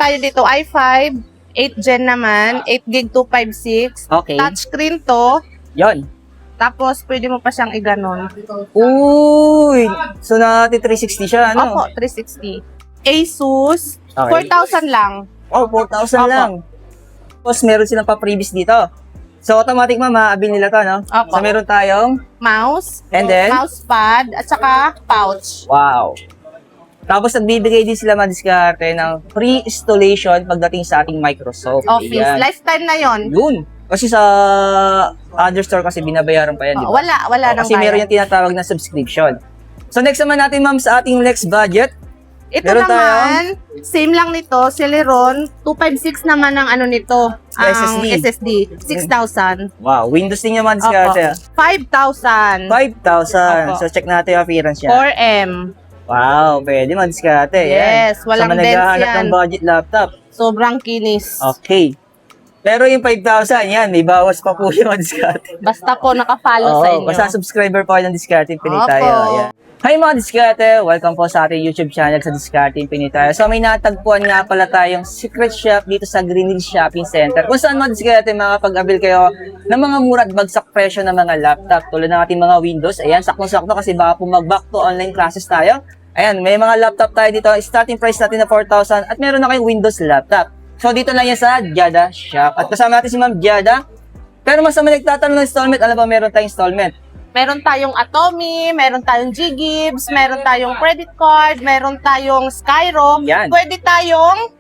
tayo dito i5, 8 Gen naman, 8 gig 256. Okay. Touchscreen to. Yon. Tapos, pwede mo pa siyang iganon. Uy! So, nati 360 siya, ano? Opo, 360. Asus, Okay. 4,000 lang. Oh, 4,000 Opo. lang. Tapos, meron silang pa-previous dito. So, automatic maabil nila to, no? Opo. So, meron tayong, Mouse, and then, mousepad, at saka pouch. wow. Tapos, nagbibigay din sila madiskarte ng free installation pagdating sa ating Microsoft. Office. Ayan. Lifetime na yon. Yun. Kasi sa other store kasi binabayaran pa yan, di ba? Wala nang Kasi meron yung tinatawag na subscription. So, next naman natin, ma'am, sa ating next budget. Ito Meron naman, same lang nito, Celeron, 256 naman ang ano nito, ang SSD, 6,000. Wow, Windows din yung madiskarte. 5,000. 5,000. Opo. So, check natin yung appearance niya. 4M. Wow, pwede madiskarte. Yes, walang sa dents naghahanap yan. ng budget laptop. Sobrang kinis. Okay. Pero yung 5,000, yan, may bawas pa po yung madiskarte. Basta po nakafollow sa inyo. Basta subscriber po kayo ng Diskarte Pinitayo. Opo. Ayan. Hi mga Diskarte! Welcome po sa ating YouTube channel sa Diskarte Pinitayo. So may natagpuan nga pala tayong secret shop dito sa Green Hills Shopping Center. Kung saan mga Diskarte makakapag-avail kayo ng mga mura at bagsak presyo ng mga laptop. Tulad ng ating mga Windows. Ayan, saktong-sakto kasi baka po mag-back to online classes tayo. Ayan, may mga laptop tayo dito. Starting price natin na 4,000 at meron na kayong Windows laptop. So dito lang yan sa Giada Shop. At kasama natin si Ma'am Giada. Pero mas naman nagtatanong ng installment, alam ba meron tayong installment? Meron tayong Atomy, meron tayong G-Gibbs, meron tayong credit card, meron tayong Skyro. Yan. Pwede tayong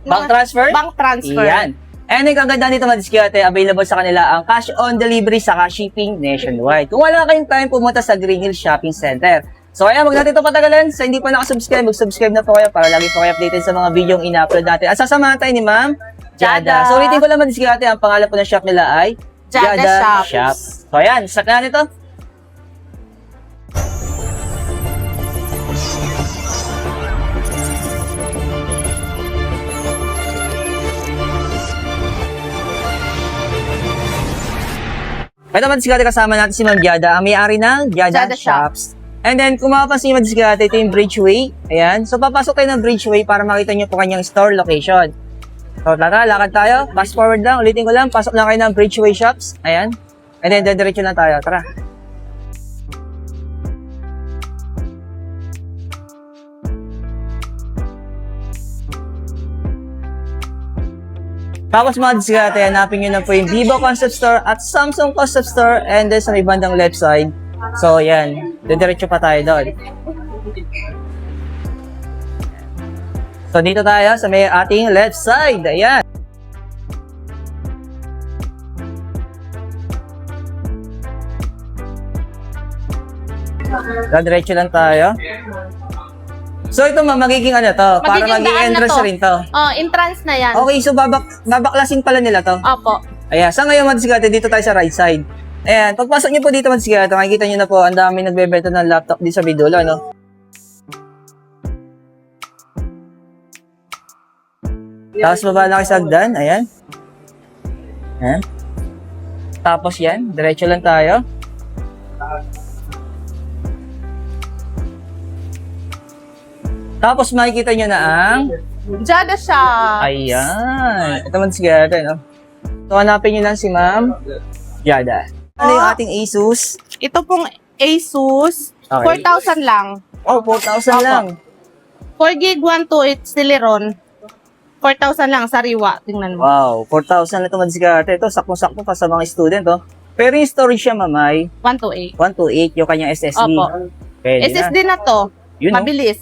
Bank transfer? Bank transfer. Yan. And yung kaganda nito mga Diskarte, available sa kanila ang cash on delivery saka shipping nationwide. Kung wala kayong time pumunta sa Green Hills Shopping Center. So ayan, wag natin ito patagalan. Sa hindi pa nakasubscribe, mag-subscribe na po kayo para lagi po kayo updated sa mga video yung ina-upload natin. At sasamahan tayo ni Ma'am Giada. So ulitin ko lang mga Diskarte, ang pangalan po ng shop nila ay Giada Shop. Shops. So ayan, start na natin ito. Ito mga Diskarte, kasama natin si Ma'am Giada, ang may-ari ng Giada Giada Shops. And then, kung mapapansin nyo mga Diskarte, ito yung Bridgeway. Ayan. So, papasok tayo ng Bridgeway para makita nyo po kanyang store location. So, tara, lakad tayo. Fast forward lang. Ulitin ko lang. Pasok lang kayo ng Bridgeway Shops. Ayan. And then, diretso lang tayo. Tara. Tapos mga Diskarte, hanapin nyo na po yung Vivo Concept Store at Samsung Concept Store and then sa may bandang left side. So, yan. Diretso pa tayo doon. So, dito tayo sa may ating left side. Ayan. Diretso lang tayo. So, ito magiging ano to? Para Magiging maging daan na entrance to. rin to. Oh, entrance na yan. Okay, so babaklasin pala nila to. Opo. Ayan, sa ngayon mga Diskarte, dito tayo sa right side. Ayan, pagpasok niyo po dito mga Diskarte, makikita niyo na po, ang dami nagbebenta ng laptop dito sa Bidulo, no? Tapos baba lang kayo sa hagdan, ayan. Ayan. Tapos yan, diretso lang tayo. Tapos makikita niyo na ang Giada Shop. ayan. Ito mga Diskarte, no? So, hanapin nyo lang si Ma'am Giada. Ano yung ating Asus? Ito pong Asus, Okay. 4,000 lang. Oh, 4,000 Opo. lang. 4 gig 128 Celeron. 4,000 lang, sariwa. Tingnan mo. Wow, 4,000 na ito mga Diskarte. Ito, sakto-sakto pa sa mga student, oh. Pero yung storage siya, mamay, 128. 128 yung kanyang SSD. Opo. Pwede SSD na. na to. Yun, oh. Mabilis.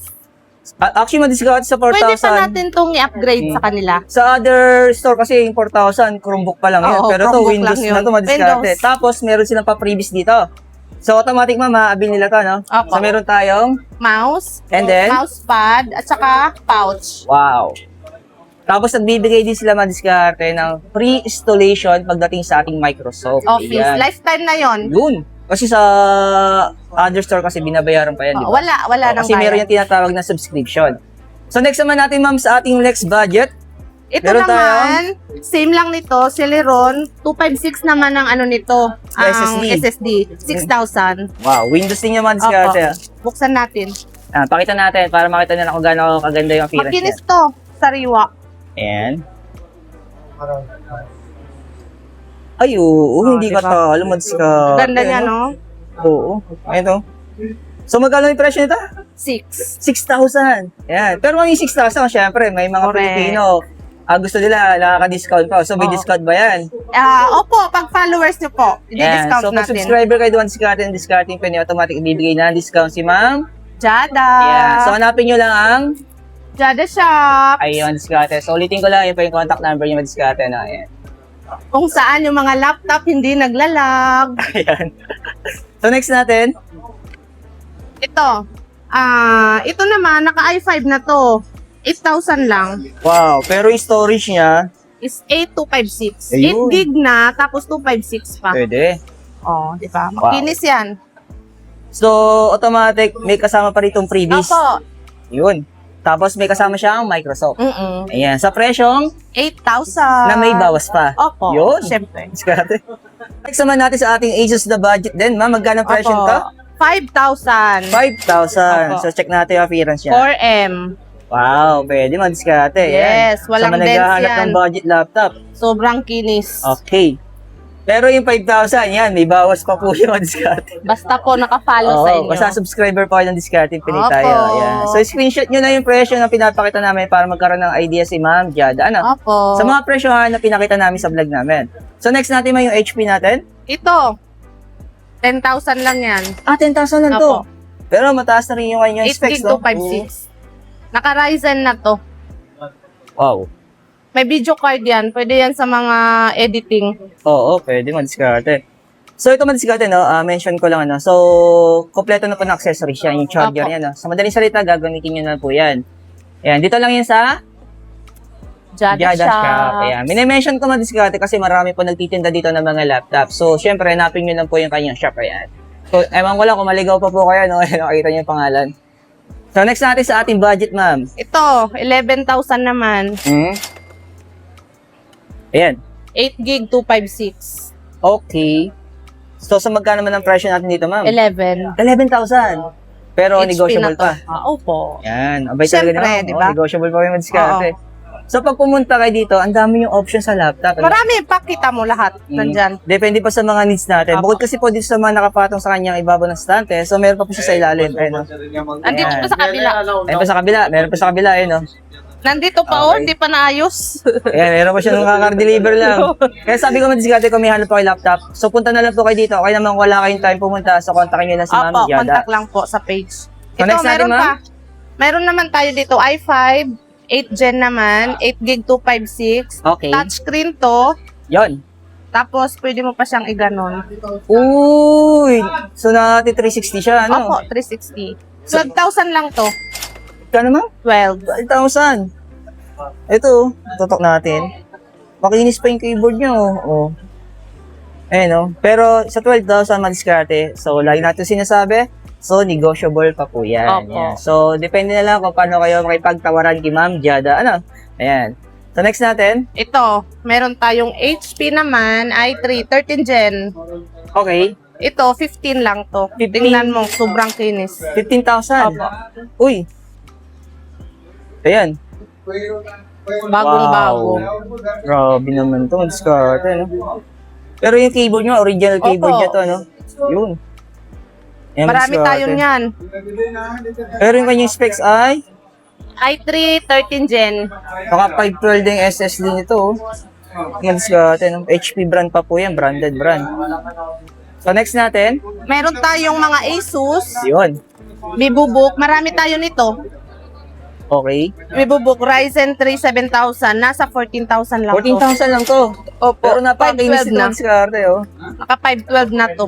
Actually, mga Diskarte sa Pwede 4,000. pa natin itong i-upgrade sa kanila. Sa other store kasi yung 4,000, Chromebook pa lang yan. Oo, Pero to Chromebook Windows lang yun. na to mga Diskarte. Windows. Tapos, meron silang pa-previous dito. So, automatic maabil nila to, no? Opo. So, meron tayong, Mouse, and then, mousepad, at saka pouch. wow. Tapos nagbibigay din sila mga Diskarte ng free installation pagdating sa ating Microsoft. Office. Ayan. Lifetime na yon. Yun. Kasi sa other store kasi binabayaran pa yan, di ba? Wala nang Kasi meron bayad. yung tinatawag na subscription. So next naman natin ma'am sa ating next budget. Ito meron naman, same lang nito, Celeron, 256 naman ang ano nito, ang SSD. SSD, 6,000. Wow, Windows din yung mga Diskarte. Buksan natin. Pakita natin para makita nila kung gaano kaganda yung appearance niya. Makinis to. Sariwa. Ayan. Ay, oo, hindi ka diba? talo, mads ka. Ganda niya, no? Oo, ito. So, magkano yung presyo nito? 6. 6,000. Ayan. Pero yung 6,000, syempre, may mga Correct. Pilipino. Gusto nila, nakaka-discount pa. So, may Oo. discount ba yan? Opo, pag followers niyo po, Ayan. i-discount So, pag natin. subscriber kayo doon, discarding pwede automatic ibibigay na discount si ma'am. Jada. Ayan. So, hanapin nyo lang ang Jada Shop. ayun, discarte. So, ulitin ko lang, yun pa yung contact number yung discarte na. Ayan. Kung saan yung mga laptop hindi naglalag. Ayan. So, next natin. Ito. Ito naman, naka i5 na to. 8,000 lang. Wow. Pero yung storage niya, Is 8256. Ayun. 8 gig na, tapos 256 pa. pwede. Oh, di ba? Makinis yan. So, automatic, may kasama pa ritong freebies. Opo. Yun. Tapos may kasama siyang Microsoft. Mm-mm. Ayan. Sa presyong 8,000. na may bawas pa. Opo. Yun. Siyempre. Discarte. Next naman natin sa ating Asus the budget din. Ma'am, magkano ang presyo Opo. nito? 5,000. 5,000. Opo. So, check natin yung appearance niya. 4M. Wow, pwede mag-discarte. Yes, walang sa mga dents naghahanap yan. ng budget laptop. Sobrang kinis. Okay. Pero yung 5,000, yan, may bawas pa po yung discarte. Basta po nakafollow sa inyo. Basta subscriber po kayo ng discarte, pinay Opo. tayo. Ayan. So, screenshot nyo na yung presyo na pinapakita namin para magkaroon ng idea si Ma'am Jada. Ano? Opo. Sa mga presyohan na pinakita namin sa vlog namin. So, next natin may yung HP natin. Ito. 10,000 lang yan. 10,000 lang to. Opo. Pero mataas na rin yung kanyang 8 specs, gig no? 256. Naka-Ryzen na to. Wow. May video card yan. Pwede yan sa mga editing. Oo, pwede man-discarte. So, ito man-discarte, no? Mention ko lang, ano. So, kompleto na po ng accessories yan. Yung charger Opo. yan, no? Sa madaling salita, gagamitin nyo na po yan. Ayan, dito lang yan sa Jada Jada Shop. Shop. Ayan. Minimension ko man-discarte kasi marami po nagtitinda dito ng mga laptop. So, syempre, hanapin nyo lang po yung kanyang shop. Ayan. So, ewan ko lang kung maligaw pa po kayo, no? Nakita nyo yung pangalan. So, next natin sa ating budget, ma'am. Ito, 11,000 naman. Ayan. 8 gig 256. Okay. So, sa magkano naman ang presyo natin dito, ma'am? 11. 11,000. Pero HP negotiable na to. pa. Opo. Yan. Abay talaga Siyempre, naman. di ba? Negotiable pa yung discount. So, pag pumunta kayo dito, ang dami yung option sa laptop. Ano? Marami, pakita mo lahat. Nandyan. Depende pa sa mga needs natin. Opo. Bukod kasi po dito sa mga nakapatong sa kanyang ibabaw ng stante, so meron pa po siya sa ilalim. Ayun, no? Andito pa sa kabila. Ayun pa sa kabila. Meron pa sa kabila. Ayun, no? Nandito pa, Okay. hindi pa naayos. Ayan, meron pa siya nung kakar-deliver lang. Kaya sabi ko mag-discarte kung may hanap po kayo laptop. So, punta na lang po kayo dito. Okay naman kung wala kayong time pumunta. So, kontakin nyo lang si Ma'am Opo, Jada. contact lang po sa page. So, next natin, meron ma'am? pa. Meron naman tayo dito, i5, 8 Gen naman, 8 gig 256. Okay. Touchscreen to. Yon. Tapos, pwede mo pa siyang iganon. Uy! So, natin 360 siya, ano? Opo, 360. 12,000 lang to. Kano, ma'am? 12. 12,000. Ito, tutok natin. Makinis pa yung keyboard nyo. Oh. Ayun, no? Pero sa 12,000 madiskarte, so lagi natin sinasabi, so negotiable pa po yan. Opo. Yan. So, depende na lang kung paano kayo makipagtawaran kay Ma'am Jada. Ano? Ayan. So, next natin. Ito, meron tayong HP naman, i3, 13 Gen. Okay. Ito, 15 lang to. 15. Tingnan mo, sobrang kinis. 15,000. Opo. Uy. Ayan. Bagong-bago. Grabe naman to. Diskarte, no? Pero yung keyboard nyo, original keyboard Opo. niya to, no? Yun. Ayan, Marami diskarte. tayo niyan. Pero yung kanyang specs ay i3, 13 Gen. baka 512 din SSD nito. Oh. Yung diskarte, no? HP brand pa po yan. Branded brand. So, next natin. Meron tayong mga Asus, Yun. Vivobook. Marami tayo nito. Okay. Vivobook Ryzen 3 7000. Nasa 14,000 lang to. 14,000 lang to. Opo. Pero napakainis 512 nito na. ang diskarte, oh. Naka 512 na to.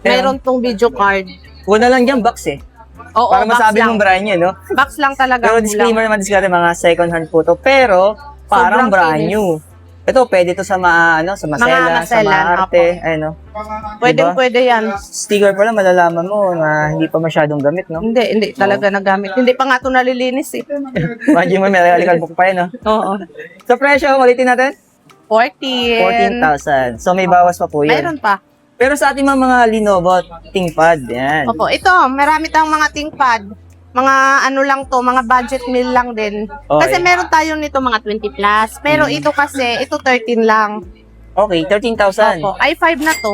Meron tong video card. Una lang dyan, box eh. Oo, Para box masabi lang. mong brand nyo, no? Box lang talaga. Pero kulang. disclaimer naman diskarte, mga second hand po to. Pero, parang Sobrang brand kinis. new. Ito, pwede to sa mga, ano, sa Mga masela, sa maselan, maarte, ano. Pwedeng Diba? pwede yan. Sticker pa lang, malalaman mo na hindi pa masyadong gamit, no? Hindi talaga nagamit. Hindi pa nga ito nalilinis eh. Imagine mo, may alikal-book pa yun, no? Oo. Sa presyo, ulitin natin? 14. 14,000. So, may bawas pa po yun. Mayroon pa. Pero sa ating mga Lenovo ThinkPad, yan. Opo, ito, marami tayong mga ThinkPad. Mga ano lang to, mga budget meal lang din. Kasi meron tayo nito mga 20 plus. Pero ito kasi, ito 13 lang. Okay, 13,000. Opo, i5 na to.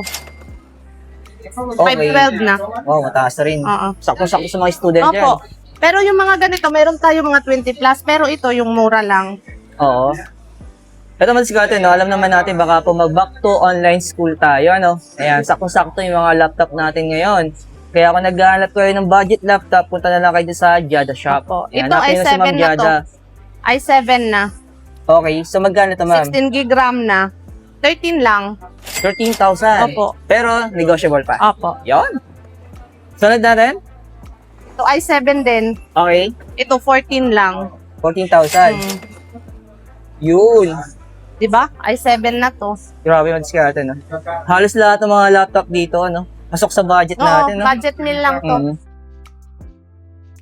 Okay. 512 na. Wow, mataas na rin. Oo. Sakto-sakto sa mga student yan. Opo. Pero yung mga ganito, meron tayo mga 20 plus. Pero ito, yung mura lang. Oo. Ito man siguro, no? Alam naman natin, baka po mag-back to online school tayo, ano? Ayan, sakto-sakto yung mga laptop natin ngayon. Kaya kung naghahanap kayo ng budget laptop, punta na lang kayo sa Jada Shop. Opo. Ayan, Ito, hanapin nyo si i7 Ma'am na to. Jada. i7 na. Okay, so magkano ito, ma'am? 16 gig RAM na. 13 lang. 13,000. Opo. Pero negotiable pa. Opo. Yon. Sunod natin? Ito, i7 din. Okay, Ito, 14 lang. 14,000. Hmm. Yun. Diba? i7 na to. Grabe mag-discard, no? Halos lahat ng mga laptop dito, no? Pasok sa budget Oo, natin, no? budget meal lang to. Mm.